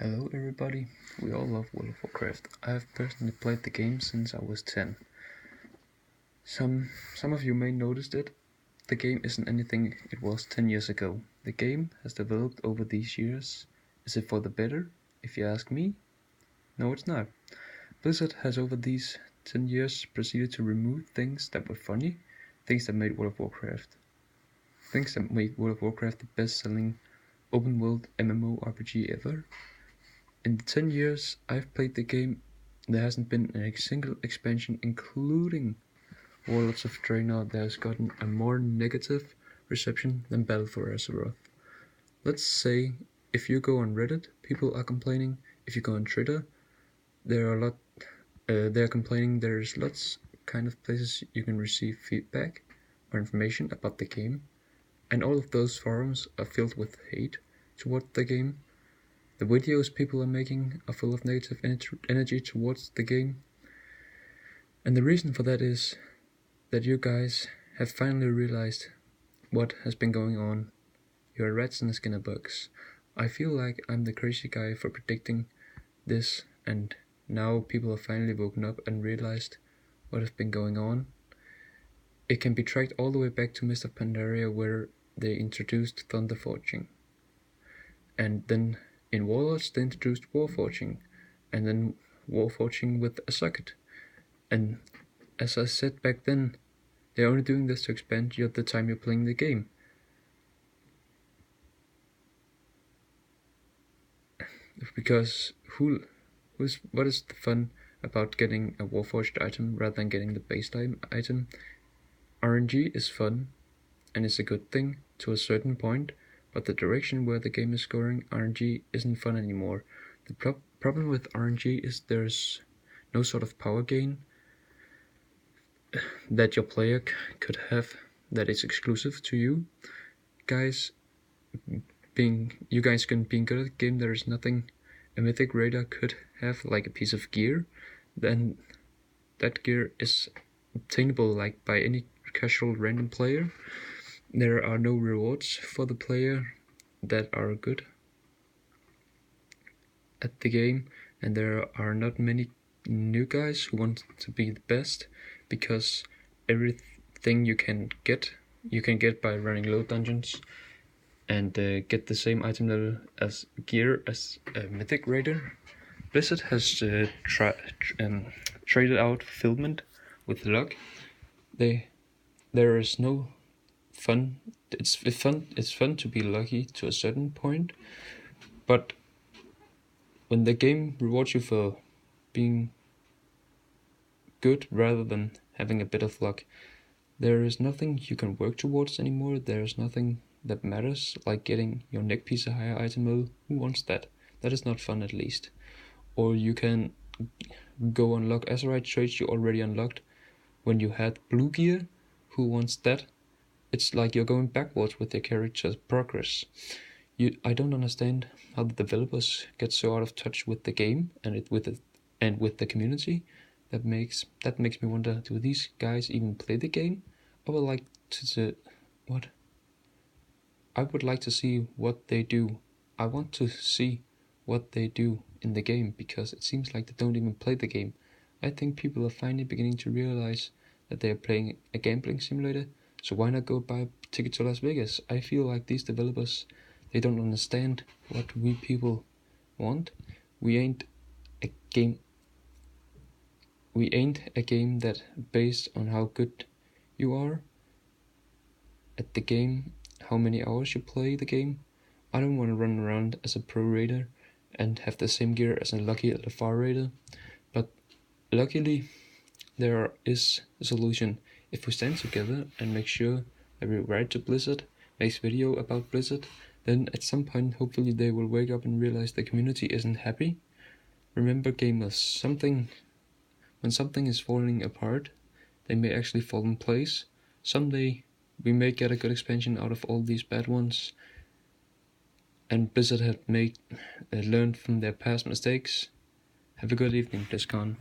Hello everybody, we all love World of Warcraft. I have personally played the game since I was 10. Some of you may noticed it. The game isn't anything it was 10 years ago. The game has developed over these years. Is it for the better? If you ask me, no it's not. Blizzard has over these 10 years proceeded to remove things that were funny, things that made World of Warcraft the best-selling open-world MMORPG ever. In the 10 years I've played the game, there hasn't been a single expansion, including Warlords of Draenor, that has gotten a more negative reception than Battle for Azeroth. Let's say, if you go on Reddit, people are complaining. If you go on Twitter, they're complaining. There's lots kind of places you can receive feedback or information about the game, and all of those forums are filled with hate toward the game. The videos people are making are full of negative energy towards the game. And the reason for that is that you guys have finally realized what has been going on. You're rats in the skin of bugs. I feel like I'm the crazy guy for predicting this, and now people have finally woken up and realized what has been going on. It can be tracked all the way back to Mist of Pandaria, where they introduced Thunderforging. And then in Warlords they introduced Warforging, and then Warforging with a socket. And as I said back then, they're only doing this to expand you at the time you're playing the game. Because what is the fun about getting a Warforged item rather than getting the baseline item? RNG is fun, and it's a good thing to a certain point, but the direction where the game is going, RNG isn't fun anymore. The problem with RNG is there's no sort of power gain that your player could have that is exclusive to you. You guys can be good at the game. There is nothing a mythic raider could have, like a piece of gear. Then that gear is obtainable like by any casual random player. There are no rewards for the player that are good at the game, and there are not many new guys who want to be the best, because everything you can get by running low dungeons and get the same item level as gear as a mythic raider. Blizzard has traded out fulfillment with luck. There is no fun. It's fun to be lucky to a certain point, but when the game rewards you for being good rather than having a bit of luck, there is nothing you can work towards anymore. There is nothing that matters, like getting your neck piece a higher item level. Who wants that? That is not fun, at least. Or you can go unlock Azerite traits you already unlocked when you had blue gear. Who wants that? It's like you're going backwards with your character's progress. I don't understand how the developers get so out of touch with the game and with the community. That makes me wonder, do these guys even play the game? I would like to see what they do. I want to see what they do in the game, because it seems like they don't even play the game. I think people are finally beginning to realize that they are playing a gambling simulator, so why not go buy a ticket to Las Vegas? I feel like these developers, they don't understand what we people want. We ain't a game that based on how good you are at the game, how many hours you play the game. I don't want to run around as a pro raider and have the same gear as a lucky LFR raider, but luckily there is a solution. If we stand together and make sure that we write to Blizzard, makes video about Blizzard, then at some point hopefully they will wake up and realize the community isn't happy. Remember, gamers, when something is falling apart, they may actually fall in place. Someday we may get a good expansion out of all these bad ones, and Blizzard have learned from their past mistakes. Have a good evening, BlizzCon.